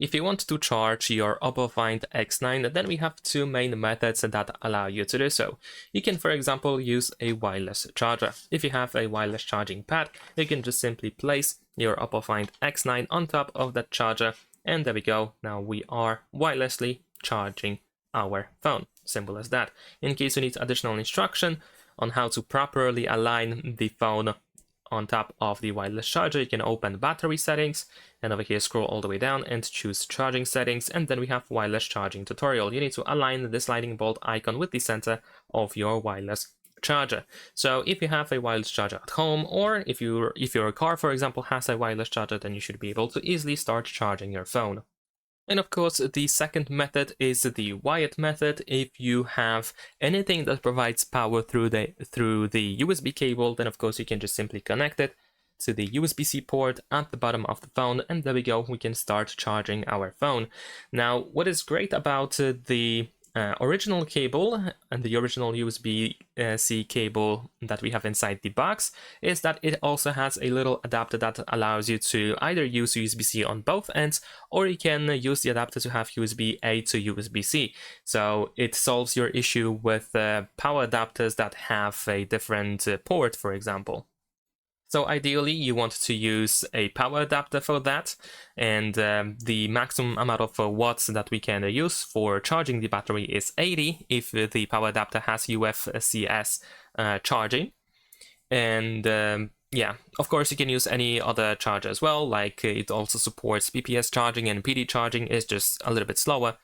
If you want to charge your OPPO Find X9, then we have two main methods that allow you to do so. You can, for example, use a wireless charger. If you have a wireless charging pad, you can just simply place your OPPO Find X9 on top of that charger, and there we go. Now we are wirelessly charging our phone. Simple as that. In case you need additional instruction on how to properly align the phone on top of the wireless charger, you can open battery settings and over here scroll all the way down and choose charging settings, and then we have wireless charging tutorial. You need to align this lightning bolt icon with the center of your wireless charger. So if you have a wireless charger at home, or if your car, for example, has a wireless charger, then you should be able to easily start charging your phone. And of course, the second method is the wired method. If you have anything that provides power through the USB cable, then of course you can just simply connect it to the USB-C port at the bottom of the phone, and there we go, we can start charging our phone. Now, what is great about the original cable and the original USB-C cable that we have inside the box is that it also has a little adapter that allows you to either use USB-C on both ends, or you can use the adapter to have USB-A to USB-C. So it solves your issue with power adapters that have a different port, for example. So ideally, you want to use a power adapter for that, and the maximum amount of watts that we can use for charging the battery is 80 if the power adapter has UFCS charging. And yeah, of course you can use any other charger as well, like it also supports PPS charging, and PD charging is just a little bit slower,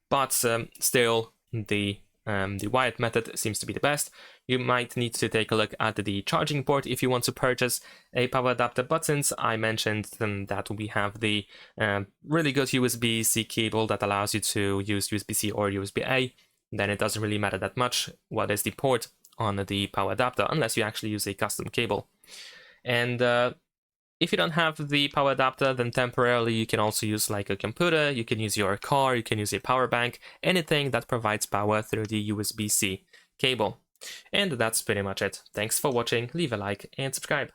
but still the wired method seems to be the best. You might need to take a look at the charging port if you want to purchase a power adapter, but since I mentioned that we have the really good USB-C cable that allows you to use USB-C or USB-A, then it doesn't really matter that much what is the port on the power adapter, unless you actually use a custom cable. And if you don't have the power adapter, then temporarily you can also use like a computer, you can use your car, you can use a power bank, anything that provides power through the USB-C cable. And that's pretty much it. Thanks for watching, leave a like and subscribe.